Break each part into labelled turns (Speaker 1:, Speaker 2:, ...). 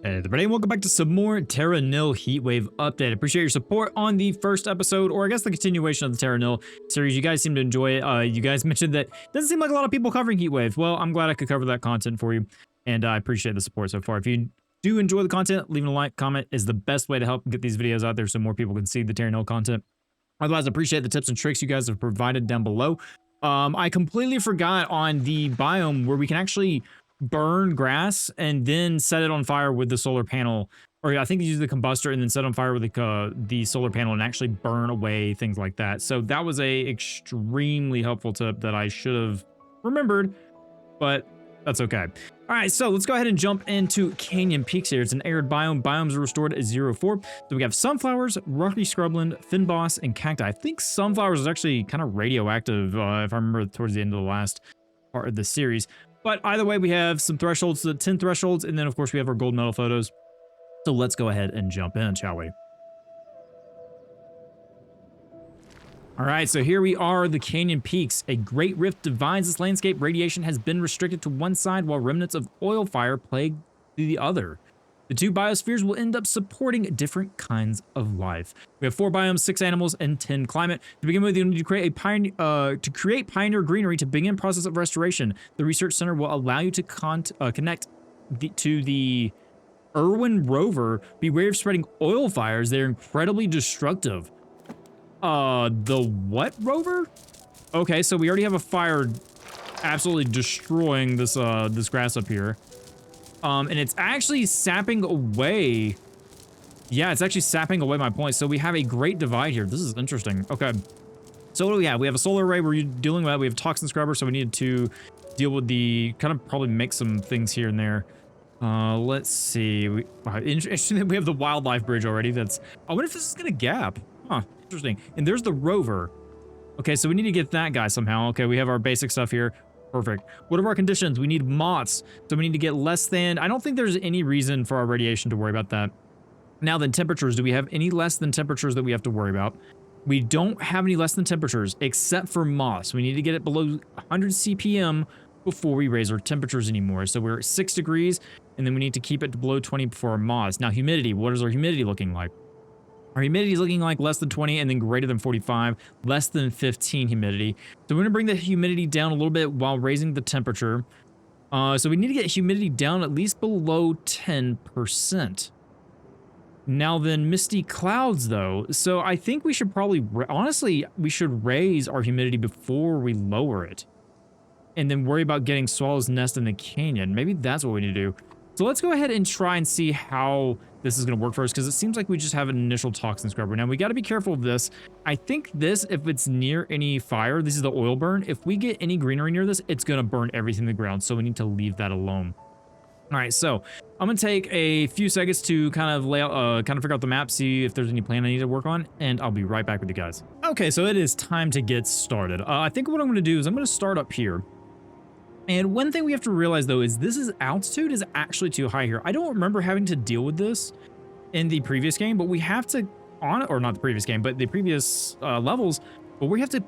Speaker 1: Hey everybody, and welcome back to some more Terra Nil Heatwave update. Appreciate your support on the first episode, or I guess the continuation of the Terra Nil series. You guys seem to enjoy it. You guys mentioned that it doesn't seem like a lot of people covering Heatwave. Well, I'm glad I could cover that content for you, and I appreciate the support so far. If you do enjoy the content, leaving a like, comment is the best way to help get these videos out there so more people can see the Terra Nil content. Otherwise, I appreciate the tips and tricks you guys have provided down below. I completely forgot on the biome where we can actually burn grass and then set it on fire with the solar panel, or I think you use the combustor and then set on fire with the solar panel and actually burn away things like that. So that was a extremely helpful tip that I should have remembered, but that's okay. All right, so let's go ahead and jump into Canyon Peaks here. It's an arid biome. Biomes are restored at 0-4. So we have sunflowers, rocky scrubland, fynbos, and cacti. I think sunflowers is actually kind of radioactive, if I remember towards the end of the last part of the series. But either way, we have some thresholds, the 10 thresholds, and then of course we have our gold medal photos. So let's go ahead and jump in, shall we? All right, so here we are, the Canyon Peaks. A great rift divides this landscape. Radiation has been restricted to one side while remnants of oil fire plague the other. The two biospheres will end up supporting different kinds of life. We have 4 biomes, 6 animals, and 10 climate. To begin with, you need to create pioneer greenery to begin process of restoration. The research center will allow you to connect to the Irwin rover. Beware of spreading oil fires. They're incredibly destructive. The what rover? Okay, so we already have a fire absolutely destroying this this grass up here. And it's actually sapping away. Yeah, it's actually sapping away my points. So we have a great divide here. This is interesting. Okay. So what do we have? We have a solar array we're dealing with. We have toxin scrubber, so we need to deal with the kind of probably make some things here and there. Let's see. Interesting that we have the wildlife bridge already. I wonder if this is gonna gap. Huh, interesting. And there's the rover. Okay, so we need to get that guy somehow. Okay, we have our basic stuff here. Perfect. What are our conditions? We need moths, so we need to get less than... I don't think there's any reason for our radiation to worry about that. Now then, temperatures. Do we have any less than temperatures that we have to worry about? We don't have any less than temperatures, except for moths. We need to get it below 100 CPM before we raise our temperatures anymore. So we're at 6 degrees, and then we need to keep it below 20 before our moths. Now, humidity. What is our humidity looking like? Our humidity is looking like less than 20 and then greater than 45, less than 15 humidity. So we're going to bring the humidity down a little bit while raising the temperature. So we need to get humidity down at least below 10%. Now then, misty clouds though. So I think we should probably, honestly, we should raise our humidity before we lower it. And then worry about getting swallow's nest in the canyon. Maybe that's what we need to do. So let's go ahead and try and see how this is going to work for us, because it seems like we just have an initial toxin scrubber. Now, we got to be careful of this. I think this, if it's near any fire, this is the oil burn. If we get any greenery near this, it's going to burn everything to the ground, so we need to leave that alone. All right, so I'm going to take a few seconds to kind of lay out, kind of figure out the map, see if there's any plan I need to work on, and I'll be right back with you guys. Okay, so it is time to get started. I think what I'm going to do is I'm going to start up here. And one thing we have to realize, though, is altitude is actually too high here. I don't remember having to deal with this in the previous game, but we have to, or not the previous game, but the previous levels, but we have to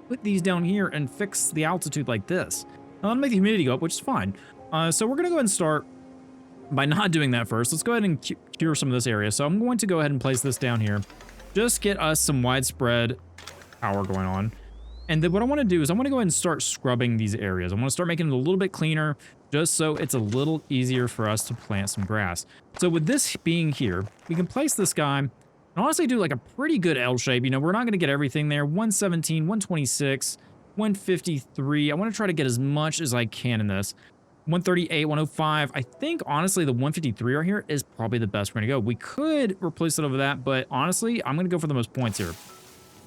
Speaker 1: put these down here and fix the altitude like this. Now, that'll make the humidity go up, which is fine. So we're going to go ahead and start by not doing that first. Let's go ahead and cure some of this area. So I'm going to go ahead and place this down here. Just get us some widespread power going on. And then what I want to do is I want to go ahead and start scrubbing these areas. I want to start making it a little bit cleaner, just so it's a little easier for us to plant some grass. So with this being here, we can place this guy and honestly do like a pretty good L shape. You know, we're not going to get everything there. 117, 126, 153. I want to try to get as much as I can in this. 138, 105. I think honestly the 153 right here is probably the best we're going to go. We could replace it over that, but honestly, I'm going to go for the most points here.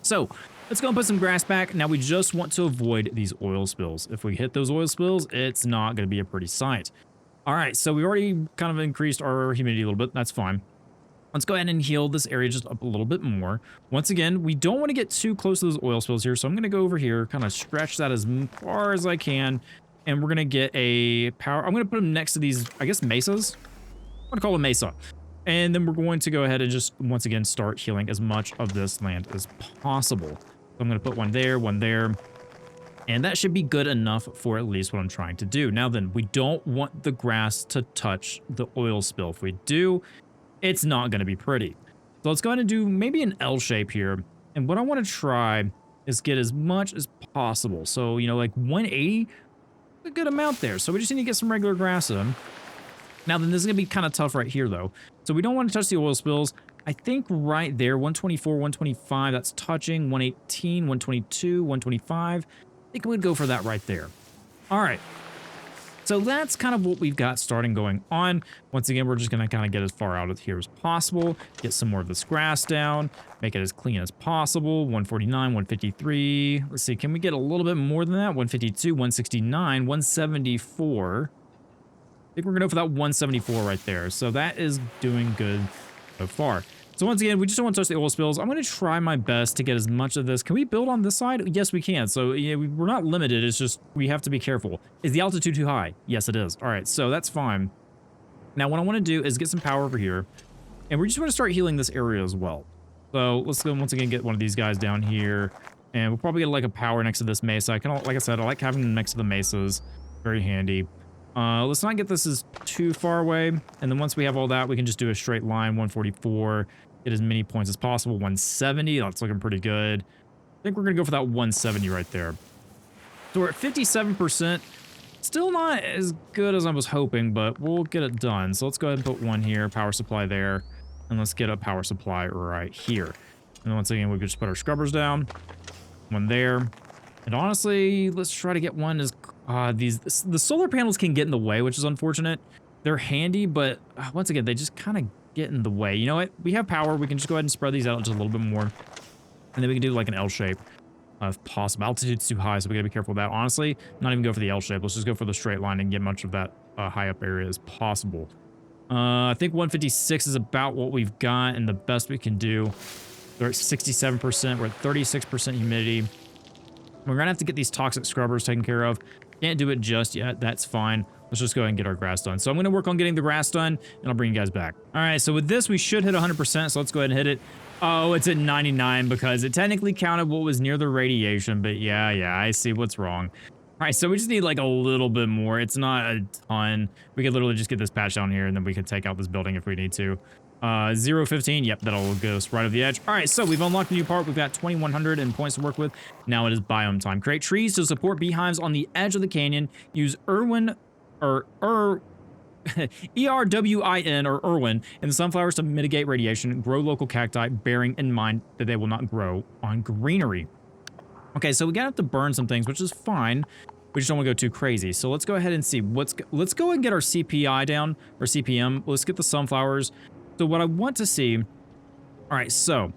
Speaker 1: So let's go and put some grass back. Now we just want to avoid these oil spills. If we hit those oil spills, it's not going to be a pretty sight. All right, so we already kind of increased our humidity a little bit. That's fine. Let's go ahead and heal this area just up a little bit more. Once again, we don't want to get too close to those oil spills here, so I'm going to go over here, kind of stretch that as far as I can, and we're going to get a power. I'm going to put them next to these, I guess, mesas. I'm going to call them mesa. And then we're going to go ahead and just, once again, start healing as much of this land as possible. So I'm going to put one there, And that should be good enough for at least what I'm trying to do. Now then, we don't want the grass to touch the oil spill. If we do, it's not going to be pretty. So let's go ahead and do maybe an L shape here. And what I want to try is get as much as possible. So, you know, like 180, a good amount there. So we just need to get some regular grass in. Now then, this is going to be kind of tough right here, though. So we don't want to touch the oil spills. I think right there, 124, 125, that's touching. 118, 122, 125. I think we'd go for that right there. All right. So that's kind of what we've got starting going on. Once again, we're just going to kind of get as far out of here as possible, get some more of this grass down, make it as clean as possible. 149, 153. Let's see, can we get a little bit more than that? 152, 169, 174. I think we're going to go for that 174 right there. So that is doing good so far. So once again, we just don't want to touch the oil spills. I'm going to try my best to get as much of this. Can we build on this side? Yes, we can. So yeah, we're not limited. It's just we have to be careful. Is the altitude too high? Yes, it is. All right, so that's fine. Now, what I want to do is get some power over here. And we're just going to start healing this area as well. So let's go once again get one of these guys down here. And we'll probably get like a power next to this mesa. I kind of, like I said, I like having them next to the mesas. Very handy. Let's not get this as too far away. And then once we have all that, we can just do a straight line, 144. Get as many points as possible. 170, that's looking pretty good. I think we're going to go for that 170 right there. So we're at 57%. Still not as good as I was hoping, but we'll get it done. So let's go ahead and put one here, power supply there. And let's get a power supply right here. And once again, we could just put our scrubbers down. One there. And honestly, let's try to get one as... the solar panels can get in the way, which is unfortunate. They're handy, but once again, they just kind of get in the way. You know what? We have power. We can just go ahead and spread these out just a little bit more. And then we can do like an L shape if possible. Altitude's too high, so we gotta be careful with that. Honestly, not even go for the L shape. Let's just go for the straight line and get much of that high up area as possible. I think 156 is about what we've got and the best we can do. We're at 67%. We're at 36% humidity. We're gonna have to get these toxic scrubbers taken care of. Can't do it just yet. That's fine. Let's just go ahead and get our grass done. So I'm going to work on getting the grass done, and I'll bring you guys back. All right, so with this, we should hit 100%, so let's go ahead and hit it. Oh, it's at 99 because it technically counted what was near the radiation, but yeah, I see what's wrong. All right, so we just need like a little bit more. It's not a ton. We could literally just get this patch down here, and then we could take out this building if we need to. 015, yep, that'll go us right over the edge. All right, so we've unlocked a new part. We've got 2,100 in points to work with. Now it is biome time. Create trees to support beehives on the edge of the canyon. Use Erwin or ERWIN or Irwin in the sunflowers to mitigate radiation. Grow local cacti, bearing in mind that they will not grow on greenery. Okay, so we gotta have to burn some things, which is fine. We just don't want to go too crazy. So let's go ahead and see let's go and get our CPI down, or CPM. Let's get the sunflowers. So what I want to see, all right, so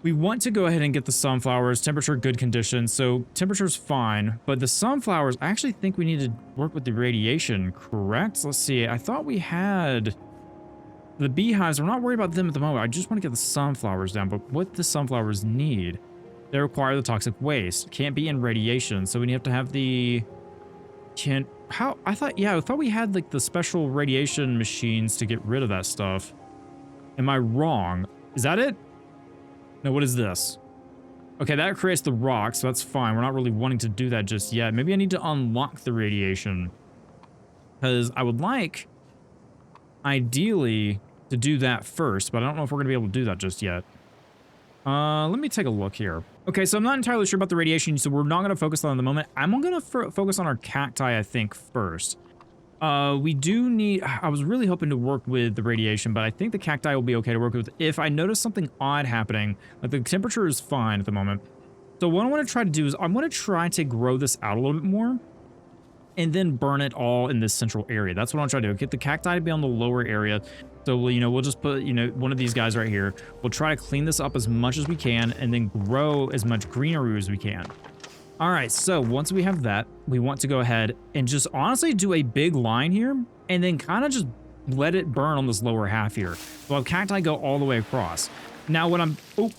Speaker 1: we want to go ahead and get the sunflowers, temperature, good condition. So temperature's fine, but the sunflowers, I actually think we need to work with the radiation, correct? Let's see, I thought we had the beehives. We're not worried about them at the moment. I just want to get the sunflowers down, but what the sunflowers need, they require the toxic waste. Can't be in radiation, so we have to have the... I thought we had like the special radiation machines to get rid of that stuff. Am I wrong? Is that it? No, what is this? Okay, that creates the rock, so that's fine. We're not really wanting to do that just yet. Maybe I need to unlock the radiation. Because I would like, ideally, to do that first, but I don't know if we're going to be able to do that just yet. Let me take a look here. Okay, so I'm not entirely sure about the radiation, so we're not going to focus on it at the moment. I'm going to focus on our cacti, I think, first. We do need... I was really hoping to work with the radiation, but I think the cacti will be okay to work with if I notice something odd happening. Like, the temperature is fine at the moment. So what I want to try to do is I'm going to try to grow this out a little bit more and then burn it all in this central area. That's what I'm trying to do. Get the cacti to be on the lower area. So, we'll just put, one of these guys right here. We'll try to clean this up as much as we can and then grow as much greenery as we can. All right, so once we have that, we want to go ahead and just honestly do a big line here and then kind of just let it burn on this lower half here. So I'll have cacti go all the way across. Now when oh,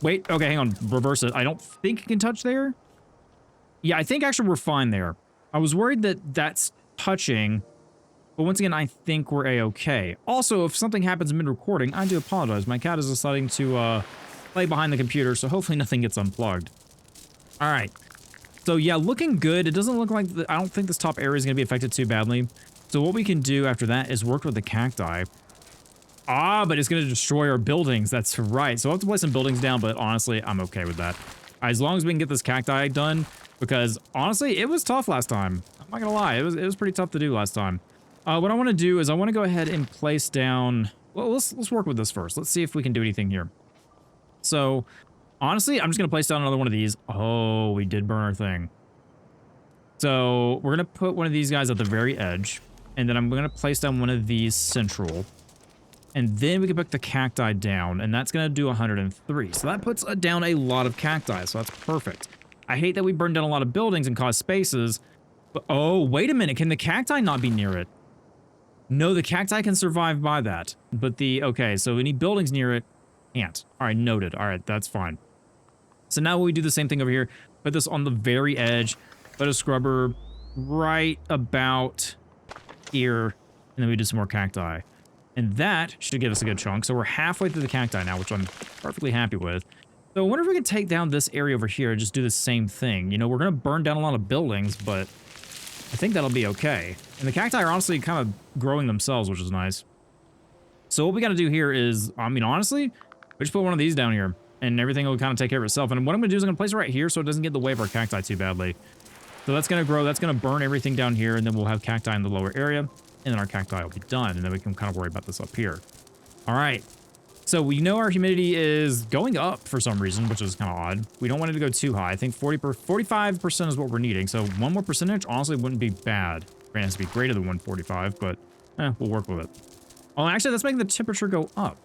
Speaker 1: wait, okay, hang on, reverse it. I don't think it can touch there. Yeah, I think actually we're fine there. I was worried that that's touching, but once again, I think we're a-okay. Also, if something happens mid-recording, I do apologize. My cat is deciding to play behind the computer, so hopefully nothing gets unplugged. All right. So yeah, looking good. It doesn't look like, I don't think this top area is going to be affected too badly. So what we can do after that is work with the cacti. Ah, but it's going to destroy our buildings. That's right. So I'll have to place some buildings down, but honestly, I'm okay with that. As long as we can get this cacti done, because honestly, it was tough last time. I'm not going to lie. It was pretty tough to do last time. What I want to do is I want to go ahead and place down, well, let's work with this first. Let's see if we can do anything here. So honestly, I'm just going to place down another one of these. Oh, we did burn our thing. So we're going to put one of these guys at the very edge. And then I'm going to place down one of these central. And then we can put the cacti down. And that's going to do 103. So that puts down a lot of cacti. So that's perfect. I hate that we burned down a lot of buildings and caused spaces. But, oh, wait a minute. Can the cacti not be near it? No, the cacti can survive by that. But okay, so any buildings near it can't. All right, noted. All right, that's fine. So now we do the same thing over here. Put this on the very edge. Put a scrubber right about here. And then we do some more cacti. And that should give us a good chunk. So we're halfway through the cacti now, which I'm perfectly happy with. So I wonder if we can take down this area over here and just do the same thing. You know, we're going to burn down a lot of buildings, but I think that'll be okay. And the cacti are honestly kind of growing themselves, which is nice. So what we got to do here is, I mean, honestly, we just put one of these down here and everything will kind of take care of itself. And what I'm going to do is I'm going to place it right here so it doesn't get in the way of our cacti too badly. So that's going to grow. That's going to burn everything down here. And then we'll have cacti in the lower area. And then our cacti will be done. And then we can kind of worry about this up here. All right. So we know our humidity is going up for some reason, which is kind of odd. We don't want it to go too high. I think 45% is what we're needing. So one more percentage honestly wouldn't be bad. It has to be greater than 145, but we'll work with it. Oh, actually, that's making the temperature go up.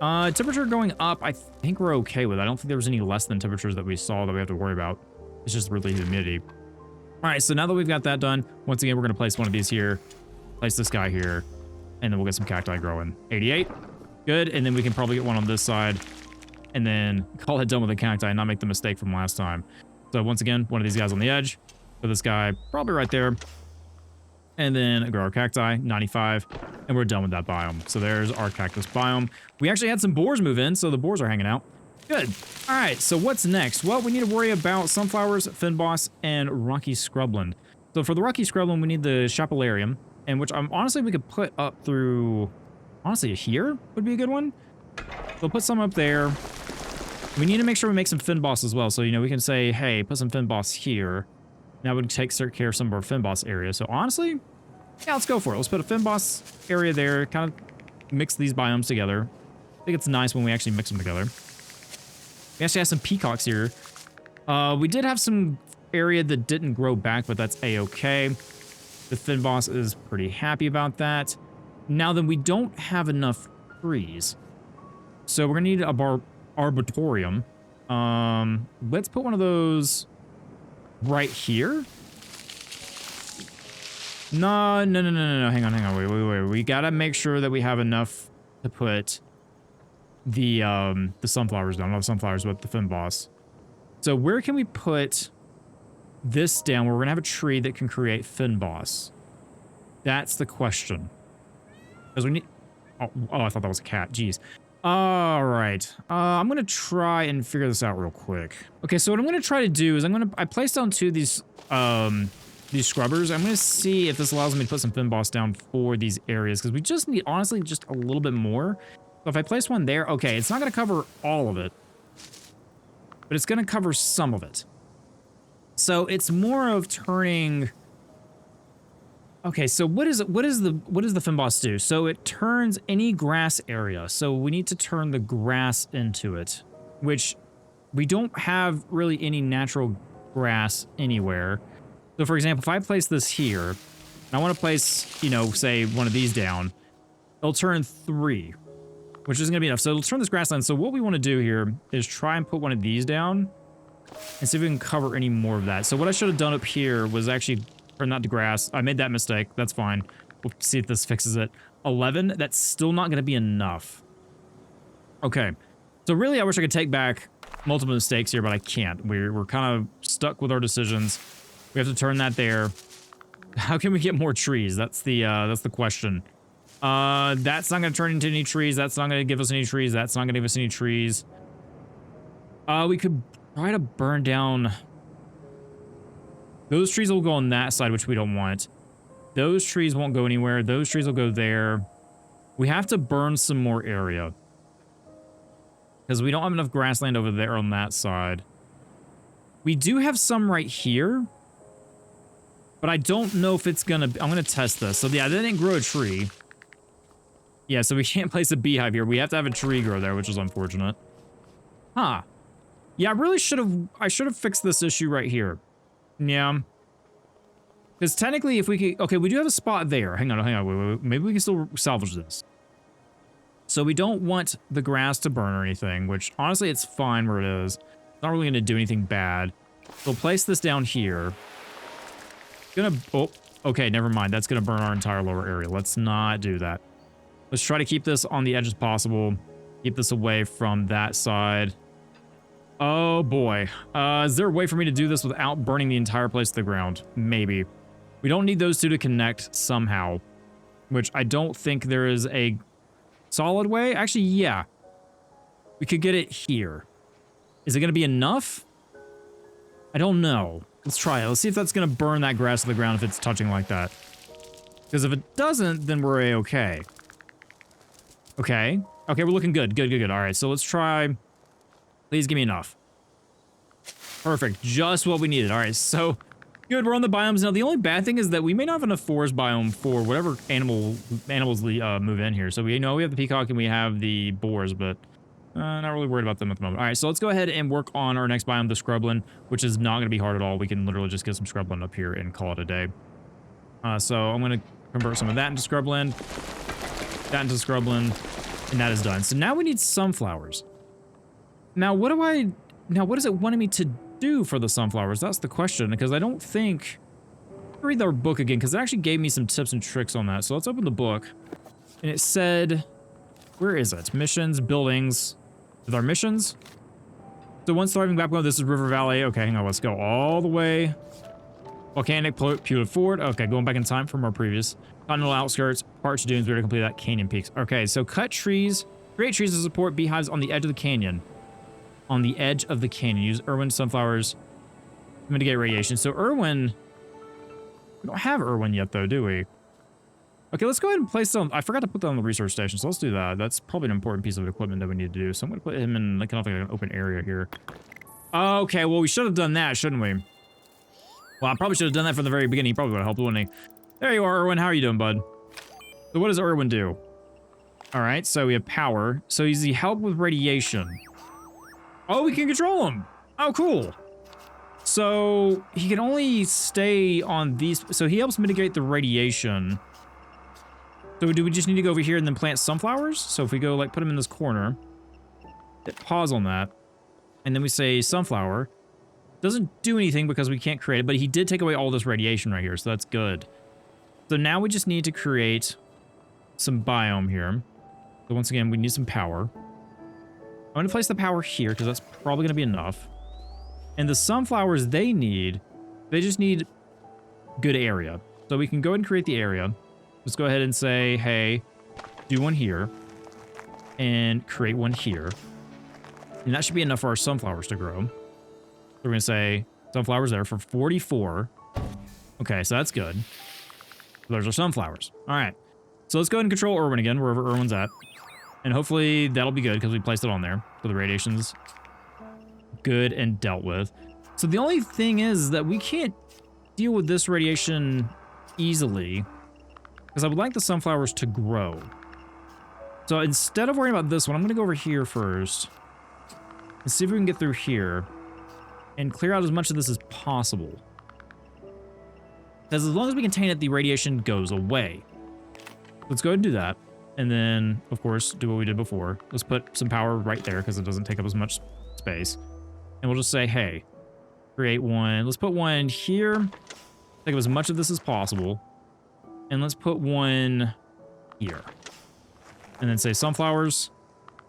Speaker 1: Temperature going up, I think we're okay with it. I don't think there was any less than temperatures that we saw that we have to worry about. It's just really humidity. All right, so now that we've got that done, once again, we're going to place one of these here, place this guy here, and then we'll get some cacti growing. 88. Good, and then we can probably get one on this side, and then call it done with the cacti and not make the mistake from last time. So once again, one of these guys on the edge, put this guy probably right there, and then grow our cacti, 95, and we're done with that biome. So there's our cactus biome. We actually had some boars move in, so the boars are hanging out. Good. All right, so what's next? Well, we need to worry about sunflowers, fynbos, and rocky scrubland. So for the rocky scrubland, we need the chapelarium, and which honestly we could put up through... Honestly, here would be a good one. We'll put some up there. We need to make sure we make some fynbos as well. So, you know, we can say, hey, put some fynbos here. That would take care of some of our fynbos area. So, honestly, yeah, let's go for it. Let's put a fynbos area there. Kind of mix these biomes together. I think it's nice when we actually mix them together. We actually have some peacocks here. We did have some area that didn't grow back, but that's a-okay. The fynbos is pretty happy about that. Now then, we don't have enough trees. So we're going to need a arboretum. Let's put one of those right here. No. Hang on. Wait. We got to make sure that we have enough to put the sunflowers down. Not the sunflowers, but the fynbos. So where can we put this down where we're going to have a tree that can create fynbos? That's the question. Because we need... Oh, I thought that was a cat. Jeez. All right. I'm going to try and figure this out real quick. Okay, so what I'm going to try to do is I placed down two of these scrubbers. I'm going to see if this allows me to put some fynbos down for these areas. Because we just need, honestly, just a little bit more. So if I place one there... Okay, it's not going to cover all of it. But it's going to cover some of it. So it's more of turning... Okay, so what does the fynbos do? So it turns any grass area. So we need to turn the grass into it, which we don't have really any natural grass anywhere. So for example, if I place this here, and I want to place, you know, say one of these down, it'll turn 3, which isn't gonna be enough. So it'll turn this grassland. So what we want to do here is try and put one of these down and see if we can cover any more of that. So what I should have done up here was actually... Or not the grass. I made that mistake. That's fine. We'll see if this fixes it. 11. That's still not going to be enough. Okay. So really, I wish I could take back multiple mistakes here, but I can't. We're kind of stuck with our decisions. We have to turn that there. How can we get more trees? That's the question. That's not going to turn into any trees. That's not going to give us any trees. That's not going to give us any trees. We could try to burn down... Those trees will go on that side, which we don't want. Those trees won't go anywhere. Those trees will go there. We have to burn some more area. Because we don't have enough grassland over there on that side. We do have some right here. But I don't know if it's gonna... I'm gonna test this. So yeah, they didn't grow a tree. Yeah, so we can't place a beehive here. We have to have a tree grow there, which is unfortunate. Huh. Yeah, I really should have... I should have fixed this issue right here. Yeah. Because technically, if we could... Okay, we do have a spot there. Hang on, wait. Maybe we can still salvage this. So we don't want the grass to burn or anything, which honestly, it's fine where it is. It's not really going to do anything bad. So we'll place this down here. Oh, okay, never mind. That's going to burn our entire lower area. Let's not do that. Let's try to keep this on the edge as possible. Keep this away from that side. Oh boy. Is there a way for me to do this without burning the entire place to the ground? Maybe. We don't need those two to connect somehow, which I don't think there is a solid way. Actually, yeah. We could get it here. Is it going to be enough? I don't know. Let's try it. Let's see if that's going to burn that grass to the ground if it's touching like that. Because if it doesn't, then we're a-okay. Okay. Okay, we're looking good. Good. All right, so let's try... Please give me enough. Perfect. Just what we needed. All right, so good. We're on the biomes now. The only bad thing is that we may not have enough forest biome for whatever animals move in here. So we know we have the peacock and we have the boars, but not really worried about them at the moment. All right, so let's go ahead and work on our next biome, the scrubland, which is not going to be hard at all. We can literally just get some scrubland up here and call it a day. So I'm going to convert some of that into scrubland, that into scrubland, and that is done. So now we need sunflowers. Now, what is it wanting me to do for the sunflowers? That's the question, because I don't think... I'll read our book again, because it actually gave me some tips and tricks on that. So let's open the book. And it said... Where is it? Missions, buildings. With our missions? So one thriving backbone, this is River Valley. Okay, hang on, let's go all the way. Volcanic, Pewter Fort. Okay, going back in time from our previous. Continental outskirts, parched dunes, we're going to complete that. Canyon peaks. Okay, so cut trees. Create trees to support beehives on the edge of the canyon. On the edge of the canyon. Use Irwin sunflowers to mitigate radiation. So Irwin... We don't have Irwin yet, though, do we? Okay, let's go ahead and place them. I forgot to put that on the research station, so let's do that. That's probably an important piece of equipment that we need to do. So I'm going to put him in like, kind of like an open area here. Okay, well, we should have done that, shouldn't we? Well, I probably should have done that from the very beginning. He probably would have helped, wouldn't he? There you are, Irwin. How are you doing, bud? So what does Irwin do? All right, so we have power. So does he help with radiation? Oh, we can control him. Oh, cool. So he can only stay on these. So he helps mitigate the radiation. So do we just need to go over here and then plant sunflowers? So if we go like put them in this corner, hit pause on that, and then we say sunflower. Doesn't do anything because we can't create it, but he did take away all this radiation right here, so that's good. So now we just need to create some biome here. So once again, we need some power. I'm going to place the power here because that's probably going to be enough. And the sunflowers they just need good area. So we can go ahead and create the area. Let's go ahead and say, hey, do one here and create one here. And that should be enough for our sunflowers to grow. So we're going to say sunflowers there for 44. Okay, so that's good. There's our sunflowers. All right. So let's go ahead and control Irwin again, wherever Irwin's at. And hopefully that'll be good because we placed it on there. So the radiation's good and dealt with. So the only thing is that we can't deal with this radiation easily because I would like the sunflowers to grow. So instead of worrying about this one, I'm going to go over here first and see if we can get through here and clear out as much of this as possible. Because as long as we contain it, the radiation goes away. Let's go ahead and do that. And then, of course, do what we did before. Let's put some power right there because it doesn't take up as much space. And we'll just say, hey, create one. Let's put one here. Take up as much of this as possible. And let's put one here. And then say sunflowers. So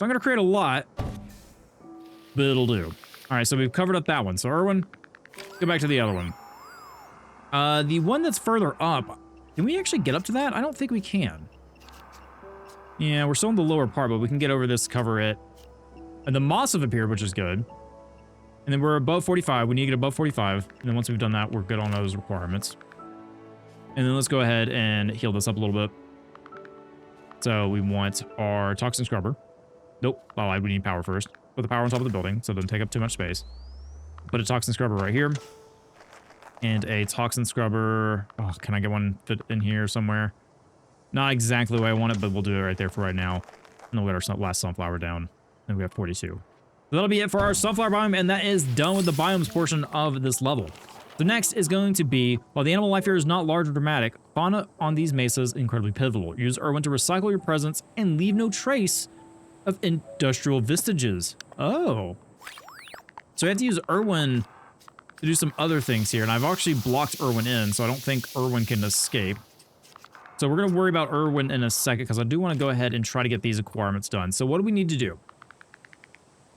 Speaker 1: I'm going to create a lot, but it'll do. All right, so we've covered up that one. So Irwin, go back to the other one. The one that's further up, can we actually get up to that? I don't think we can. Yeah, we're still in the lower part, but we can get over this, cover it. And the moss have appeared, which is good. And then we're above 45. We need to get above 45. And then once we've done that, we're good on those requirements. And then let's go ahead and heal this up a little bit. So we want our toxin scrubber. Nope. Oh, we need power first. Put the power on top of the building so it doesn't take up too much space. Put a toxin scrubber right here. And a toxin scrubber. Oh, can I get one fit in here somewhere? Not exactly the way I want it, but we'll do it right there for right now. And then we'll get our last sunflower down. And we have 42. So that'll be it for our sunflower biome, and that is done with the biomes portion of this level. The next is going to be, while the animal life here is not large or dramatic, fauna on these mesas is incredibly pivotal. Use Irwin to recycle your presence and leave no trace of industrial vestiges. Oh. So I have to use Irwin to do some other things here, and I've actually blocked Irwin in, so I don't think Irwin can escape. So we're going to worry about Irwin in a second, because I do want to go ahead and try to get these requirements done. So what do we need to do?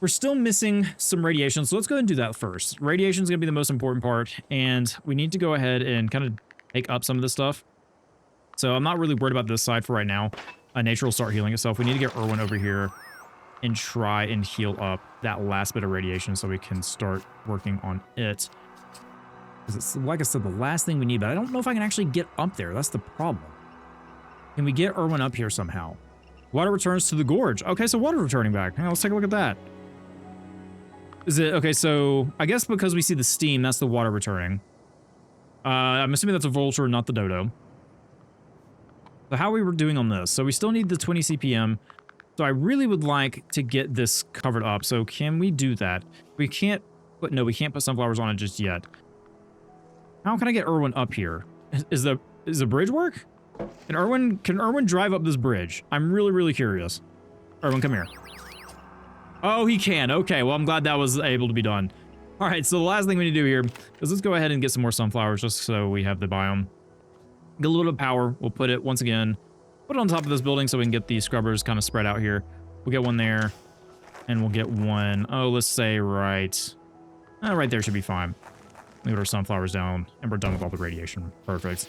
Speaker 1: We're still missing some radiation, so let's go ahead and do that first. Radiation is going to be the most important part, and we need to go ahead and kind of take up some of this stuff. So I'm not really worried about this side for right now. Nature will start healing itself. We need to get Irwin over here and try and heal up that last bit of radiation so we can start working on it. Because it's, like I said, the last thing we need, but I don't know if I can actually get up there. That's the problem. Can we get Irwin up here somehow? Water returns to the gorge. Okay, so water returning back. Let's take a look at that. Is it okay? So I guess because we see the steam, that's the water returning. I'm assuming that's a vulture, not the dodo. So how are we doing on this? So we still need the 20 CPM. So I really would like to get this covered up. So can we do that? We can't put, no, we can't put sunflowers on it just yet. How can I get Irwin up here? Is the bridge work? Can Irwin drive up this bridge? I'm really curious. Irwin, come here. Oh, he can. Okay, well, I'm glad that was able to be done. All right, so the last thing we need to do here is let's go ahead and get some more sunflowers just so we have the biome. Get a little bit of power. We'll put it, once again, put it on top of this building so we can get these scrubbers kind of spread out here. We'll get one there, and we'll get one, oh, let's say right there should be fine. We put our sunflowers down, and we're done with all the radiation. Perfect.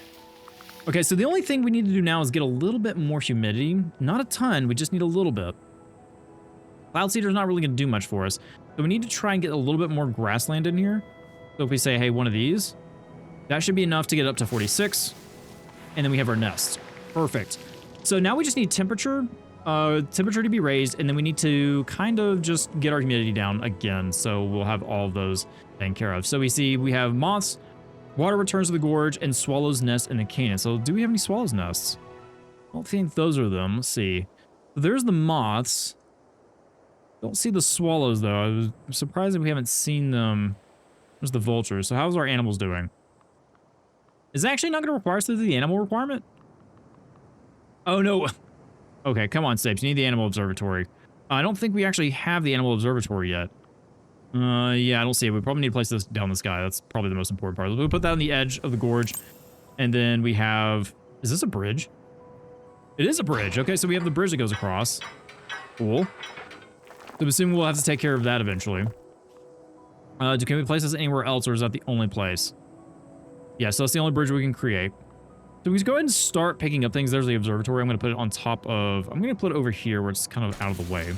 Speaker 1: Okay, so the only thing we need to do now is get a little bit more humidity. Not a ton, we just need a little bit. Cloud Seeder's not really going to do much for us. So we need to try and get a little bit more grassland in here. So if we say, hey, one of these, that should be enough to get up to 46. And then we have our nest. Perfect. So now we just need temperature to be raised, and then we need to kind of just get our humidity down again. So we'll have all of those taken care of. So we see we have moths, water returns to the gorge, and swallows nest in the canyon. So do we have any swallows nests? I don't think those are them. Let's see. There's the moths. Don't see the swallows, though. I'm surprised that we haven't seen them. There's the vultures. So how's our animals doing? Is it actually not going to require us to do the animal requirement? Oh, no. Okay, come on, Stapes. You need the animal observatory. I don't think we actually have the animal observatory yet. Yeah, I don't see it. We probably need to place this down the sky. That's probably the most important part. We'll put that on the edge of the gorge. And then we have... Is this a bridge? It is a bridge. Okay, so we have the bridge that goes across. Cool. So I'm assuming we'll have to take care of that eventually. Can we place this anywhere else, or is that the only place? Yeah, so that's the only bridge we can create. So we just go ahead and start picking up things. There's the observatory. I'm going to put it on top of... I'm going to put it over here where it's kind of out of the way.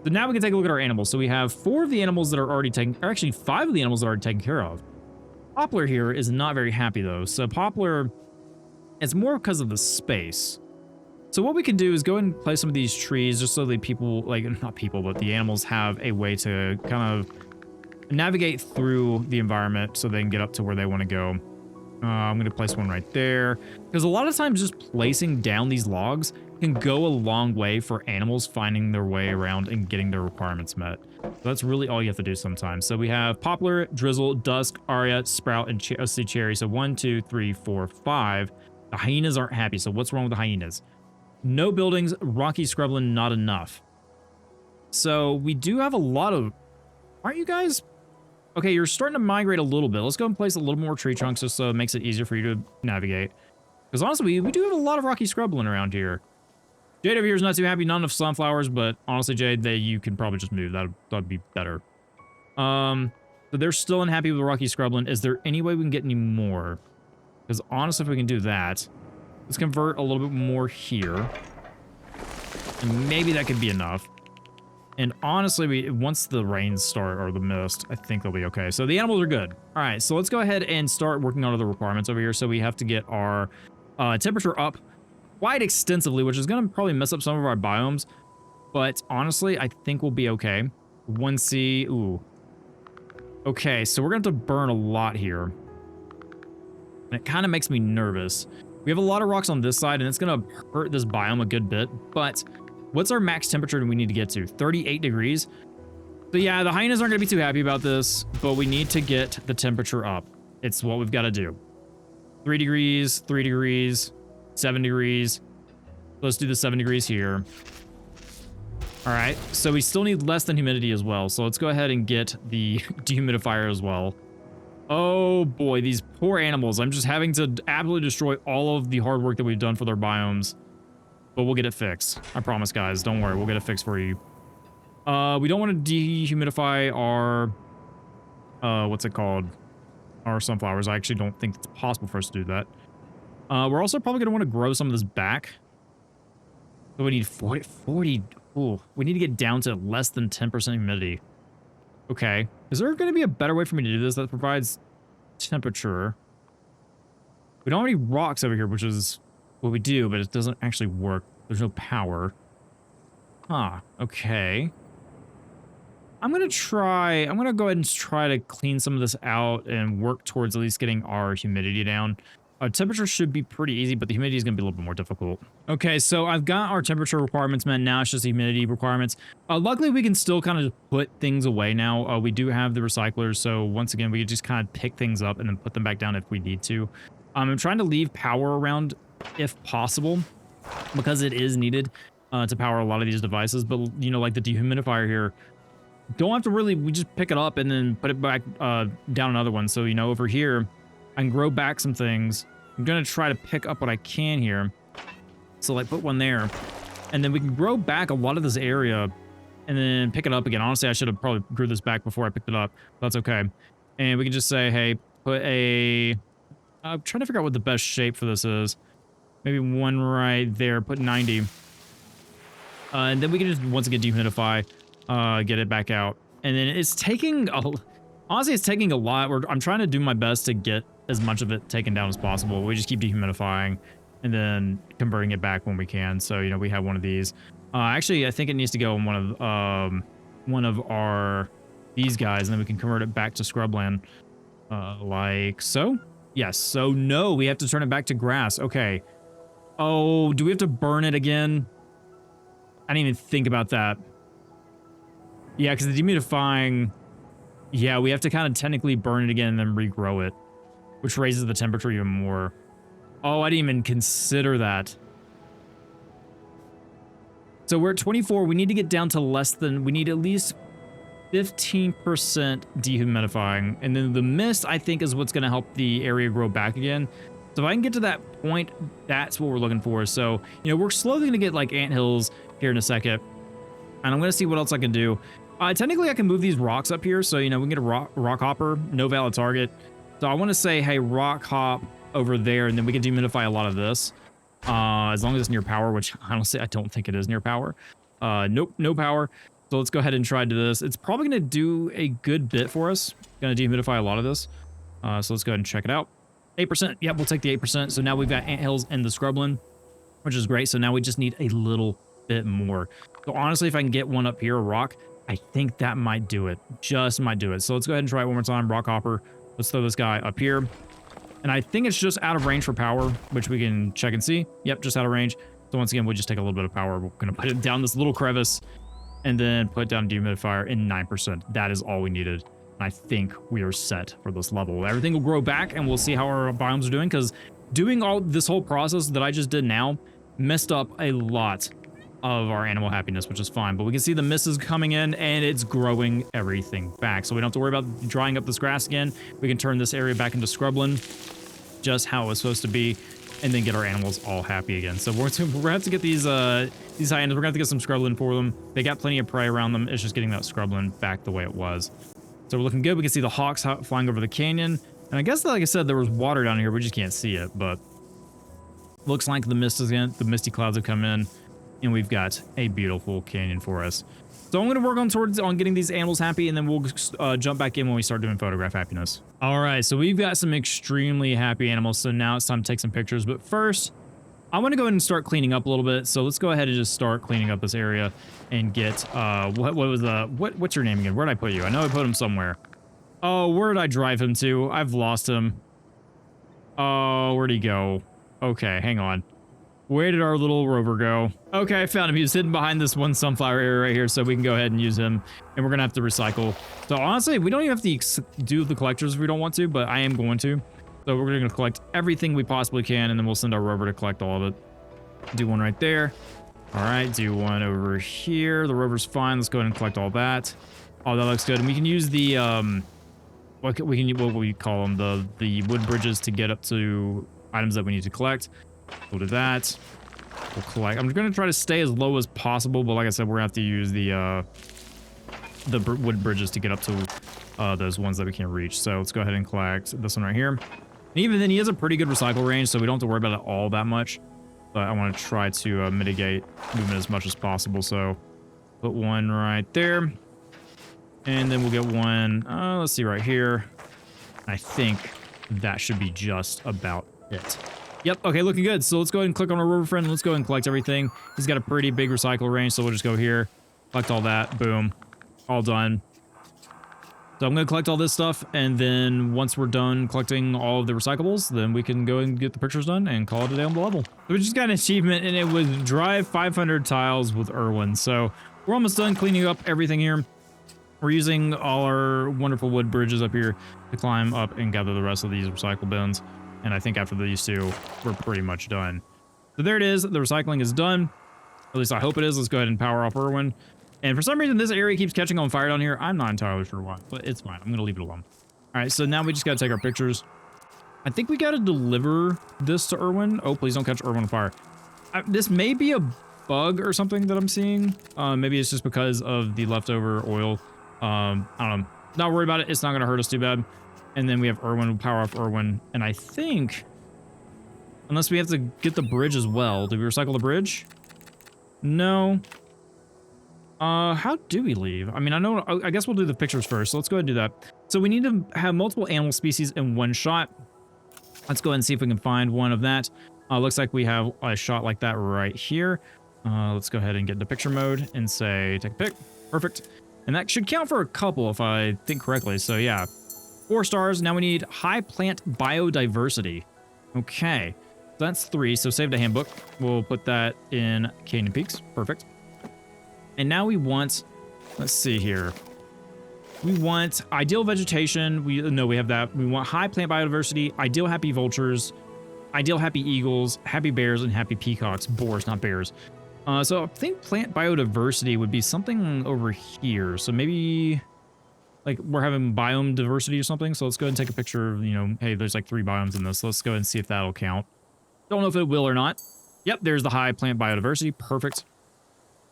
Speaker 1: So now we can take a look at our animals. So we have 4 of the animals that are already taken... Or actually 5 of the animals that are already taken care of. Poplar here is not very happy, though. So Poplar... It's more because of the space. So what we can do is go ahead and place some of these trees just so that people... Like, not people, but the animals have a way to kind of navigate through the environment so they can get up to where they want to go. I'm going to place one right there. Because a lot of times just placing down these logs can go a long way for animals finding their way around and getting their requirements met. So that's really all you have to do sometimes. So we have Poplar, Drizzle, Dusk, Aria, Sprout, and Cherry. So 1, 2, 3, 4, 5. The hyenas aren't happy. So what's wrong with the hyenas? No buildings, rocky scrubland, not enough. So we do have a lot of... Aren't you guys... Okay, you're starting to migrate a little bit. Let's go and place a little more tree trunks just so it makes it easier for you to navigate. Because honestly, we do have a lot of rocky scrubland around here. Jade over here is not too happy. Not enough sunflowers, but honestly, Jade, you can probably just move. That'd be better. So they're still unhappy with the rocky scrubland. Is there any way we can get any more? Because honestly, if we can do that, let's convert a little bit more here. And maybe that could be enough. And honestly, once the rains start or the mist, I think they'll be okay. So the animals are good. All right, so let's go ahead and start working on other requirements over here. So we have to get our temperature up quite extensively, which is going to probably mess up some of our biomes. But honestly, I think we'll be okay. 1C, ooh. Okay, so we're going to have to burn a lot here. And it kind of makes me nervous. We have a lot of rocks on this side, and it's going to hurt this biome a good bit. But what's our max temperature we need to get to? 38 degrees. So yeah, the hyenas aren't going to be too happy about this, but we need to get the temperature up. It's what we've got to do. 3 degrees, 3 degrees, 7 degrees. Let's do the 7 degrees here. All right, so we still need less than humidity as well. So let's go ahead and get the dehumidifier as well. Oh boy, these poor animals. I'm just having to absolutely destroy all of the hard work that we've done for their biomes. But we'll get it fixed. I promise, guys. Don't worry. We'll get it fixed for you. We don't want to dehumidify our... what's it called? Our sunflowers. I actually don't think it's possible for us to do that. We're also probably going to want to grow some of this back. So we need 40... Ooh, we need to get down to less than 10% humidity. Okay. Is there going to be a better way for me to do this that provides temperature? We don't have any rocks over here, which is what we do, but it doesn't actually work. There's no power. Huh. Okay. I'm going to go ahead and try to clean some of this out and work towards at least getting our humidity down. Temperature should be pretty easy, but the humidity is going to be a little bit more difficult. Okay, so I've got our temperature requirements met. Now it's just the humidity requirements. Luckily, we can still kind of put things away now. We do have the recyclers, so once again, we can just kind of pick things up and then put them back down if we need to. I'm trying to leave power around if possible, because it is needed to power a lot of these devices. But, you know, like the dehumidifier here, don't have to really, we just pick it up and then put it back down another one. So, you know, over here, I can grow back some things. I'm going to try to pick up what I can here. So, like, put one there. And then we can grow back a lot of this area and then pick it up again. Honestly, I should have probably grew this back before I picked it up. That's okay. And we can just say, hey, put a... I'm trying to figure out what the best shape for this is. Maybe one right there. Put 90. And then we can just, once again, dehumidify. Get it back out. And then it's taking... Honestly, it's taking a lot. I'm trying to do my best to get as much of it taken down as possible. We just keep dehumidifying and then converting it back when we can. So, you know, we have one of these. Actually, I think it needs to go in one of our these guys, and then we can convert it back to scrubland, like so. Yes. So no, we have to turn it back to grass. Okay. Oh, do we have to burn it again? I didn't even think about that. Yeah, because the dehumidifying. Yeah, we have to kind of technically burn it again and then regrow it, which raises the temperature even more. Oh, I didn't even consider that. So we're at 24. We need to get down to less than, we need at least 15% dehumidifying. And then the mist, I think, is what's going to help the area grow back again. So if I can get to that point, that's what we're looking for. So, you know, we're slowly going to get like anthills here in a second. And I'm going to see what else I can do. Technically, I can move these rocks up here, so, you know, we can get a rock hopper, no valid target. So I want to say, hey, rock hop over there, and then we can dehumidify a lot of this, as long as it's near power, which honestly, I don't think it is near power. Nope, no power. So let's go ahead and try to do this. It's probably going to do a good bit for us. Going to dehumidify a lot of this. So let's go ahead and check it out. 8%. Yep, we'll take the 8%. So now we've got anthills and the scrubland, which is great. So now we just need a little bit more. So honestly, if I can get one up here, a rock, I think that might do it. Just might do it. So let's go ahead and try it one more time. Rock hopper. Let's throw this guy up here. And I think it's just out of range for power, which we can check and see. Yep, just out of range. So once again, we'll just take a little bit of power. We're going to put it down this little crevice and then put down dehumidifier in 9%. That is all we needed. And I think we are set for this level. Everything will grow back and we'll see how our biomes are doing, because doing all this whole process that I just did now messed up a lot of our animal happiness, which is fine. But we can see the mist is coming in and it's growing everything back. So we don't have to worry about drying up this grass again. We can turn this area back into scrubland, just how it was supposed to be, and then get our animals all happy again. So we're going to have to get these hyenas. We're going to have to get some scrubland for them. They got plenty of prey around them. It's just getting that scrubland back the way it was. So we're looking good. We can see the hawks flying over the canyon. And I guess, like I said, there was water down here. We just can't see it, but looks like the mist is in. The misty clouds have come in. And we've got a beautiful canyon for us. So I'm going to work on getting these animals happy, and then we'll jump back in when we start doing photograph happiness. All right, so we've got some extremely happy animals. So now it's time to take some pictures. But first, I want to go ahead and start cleaning up a little bit. So let's go ahead and just start cleaning up this area and get what's your name again? Where'd I put you? I know I put him somewhere. Oh, where did I drive him to? I've lost him. Oh, where'd he go? Okay, hang on. Where did our little rover go? Okay, I found him. He was hidden behind this one sunflower area right here, so we can go ahead and use him. And we're gonna have to recycle. So honestly, we don't even have to do the collectors if we don't want to, but I am going to. So we're gonna collect everything we possibly can, and then we'll send our rover to collect all of it. Do one right there. All right, do one over here. The rover's fine. Let's go ahead and collect all that. Oh, that looks good. And we can use the what we call them, the wood bridges to get up to items that we need to collect. We'll do that. We'll collect. I'm going to try to stay as low as possible, but like I said, we're going to have to use the wood bridges to get up to those ones that we can't reach. So let's go ahead and collect this one right here. And even then, he has a pretty good recycle range, so we don't have to worry about it all that much. But I want to try to mitigate movement as much as possible. So put one right there. And then we'll get one, let's see, right here. I think that should be just about it. Yep, okay, looking good. So let's go ahead and click on our rover friend. Let's go ahead and collect everything. He's got a pretty big recycle range, so we'll just go here, collect all that, boom, all done. So I'm going to collect all this stuff, and then once we're done collecting all of the recyclables, then we can go and get the pictures done and call it a day on the level. So we just got an achievement, and it was drive 500 tiles with Irwin. So we're almost done cleaning up everything here. We're using all our wonderful wood bridges up here to climb up and gather the rest of these recycle bins. And I think after these two, we're pretty much done. So there it is. The recycling is done. At least I hope it is. Let's go ahead and power off Irwin. And for some reason, this area keeps catching on fire down here. I'm not entirely sure why, but it's fine. I'm going to leave it alone. All right, so now we just got to take our pictures. I think we got to deliver this to Irwin. Oh, please don't catch Irwin on fire. This may be a bug or something that I'm seeing. Maybe it's just because of the leftover oil. I don't know. Not worry about it. It's not going to hurt us too bad. And then we have Irwin. We'll power off Irwin. And I think, unless we have to get the bridge as well. Did we recycle the bridge? No. How do we leave? I mean, I guess we'll do the pictures first. So let's go ahead and do that. So we need to have multiple animal species in one shot. Let's go ahead and see if we can find one of that. Looks like we have a shot like that right here. Let's go ahead and get into picture mode and say, take a pic. Perfect. And that should count for a couple if I think correctly. So yeah, 4 stars. Now we need high plant biodiversity. Okay, that's 3. So save the handbook. We'll put that in Canyon Peaks. Perfect. And now we want, let's see here. We want ideal vegetation. We have that. We want high plant biodiversity, ideal happy vultures, ideal happy eagles, happy bears, and happy peacocks. Boars, not bears. So I think plant biodiversity would be something over here. So maybe like we're having biome diversity or something. So let's go ahead and take a picture of, hey, there's like 3 biomes in this. So let's go ahead and see if that'll count. Don't know if it will or not. Yep, there's the high plant biodiversity. Perfect.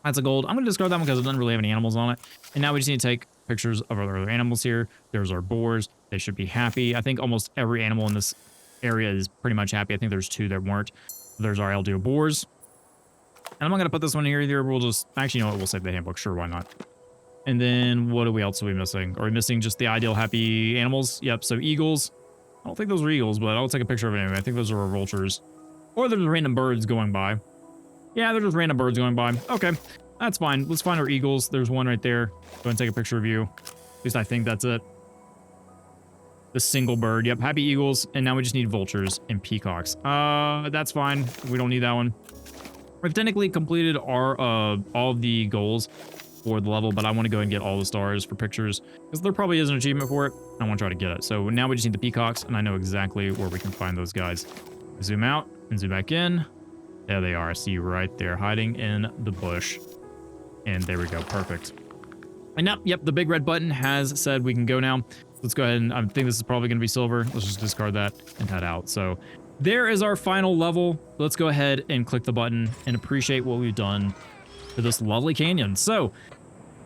Speaker 1: That's a gold. I'm going to discard that one because it doesn't really have any animals on it. And now we just need to take pictures of our other animals here. There's our boars. They should be happy. I think almost every animal in this area is pretty much happy. I think there's 2 that weren't. There's our LDO boars. And I'm not going to put this one here either. We'll just, actually, you know what? We'll save the handbook. Sure, why not? And then what else are we missing? Are we missing just the ideal happy animals? Yep, so eagles. I don't think those are eagles, but I'll take a picture of it anyway. I think those are our vultures. Or there's random birds going by. Yeah, they're just random birds going by. Okay, that's fine. Let's find our eagles. There's one right there. Go ahead and take a picture of you. At least I think that's it. The single bird. Yep, happy eagles. And now we just need vultures and peacocks. That's fine. We don't need that one. We've technically completed our all of the goals for the level, but I want to go and get all the stars for pictures because there probably is an achievement for it. I want to try to get it. So now we just need the peacocks, and I know exactly where we can find those guys. Zoom out and zoom back in. There they are. I see you right there, hiding in the bush. And there we go. Perfect. And now, yep, the big red button has said we can go now. Let's go ahead and I think this is probably going to be silver. Let's just discard that and head out. So there is our final level. Let's go ahead and click the button and appreciate what we've done to this lovely canyon. So,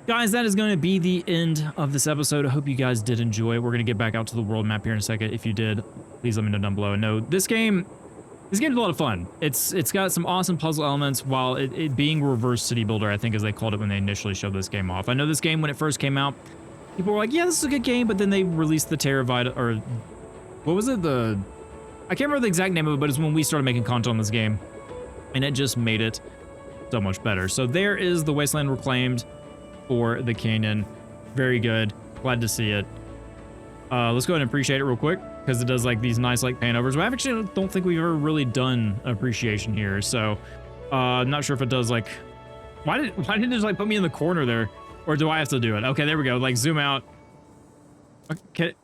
Speaker 1: guys, that is going to be the end of this episode. I hope you guys did enjoy it. We're going to get back out to the world map here in a second. If you did, please let me know down below. And no, this game, This game's a lot of fun. It's got some awesome puzzle elements while it being reverse city builder, I think, as they called it when they initially showed this game off. I know this game, when it first came out, people were like, yeah, this is a good game, but then they released the Terra or what was it? I can't remember the exact name of it, but it's when we started making content on this game, and it just made it so much better. So there is the Wasteland Reclaimed for the Canyon. Very good. Glad to see it. Let's go ahead and appreciate it real quick, because it does like these nice like pan overs. But I actually don't think we've ever really done appreciation here. So I'm not sure if it does like, why did it just like put me in the corner there? Or do I have to do it? Okay, there we go. Like zoom out. Okay.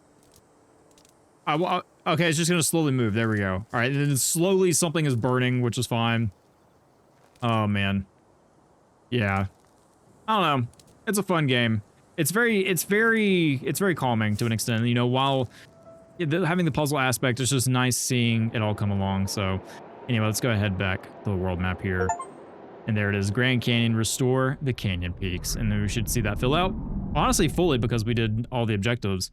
Speaker 1: Okay, it's just gonna slowly move. There we go. All right, and then slowly something is burning, which is fine. Oh man. Yeah. I don't know. It's a fun game. It's very calming to an extent. You know, while having the puzzle aspect, it's just nice seeing it all come along. So anyway, let's go ahead back to the world map here. And there it is, Grand Canyon, restore the canyon peaks. And then we should see that fill out. Honestly, fully, because we did all the objectives.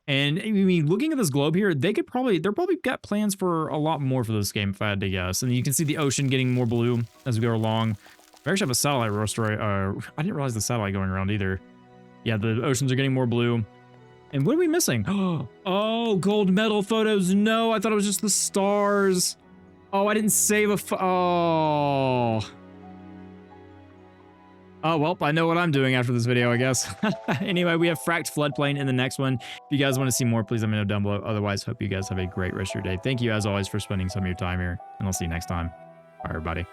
Speaker 1: And I mean, looking at this globe here, they're probably got plans for a lot more for this game, if I had to guess. And you can see the ocean getting more blue as we go along. We actually have a satellite roaster. I didn't realize the satellite going around either. Yeah, the oceans are getting more blue. And what are we missing? Oh, gold medal photos. No, I thought it was just the stars. Oh, I didn't save oh. Oh, well, I know what I'm doing after this video, I guess. Anyway, we have Fracked Floodplain in the next one. If you guys want to see more, please let me know down below. Otherwise, hope you guys have a great rest of your day. Thank you, as always, for spending some of your time here, and I'll see you next time. Bye, everybody.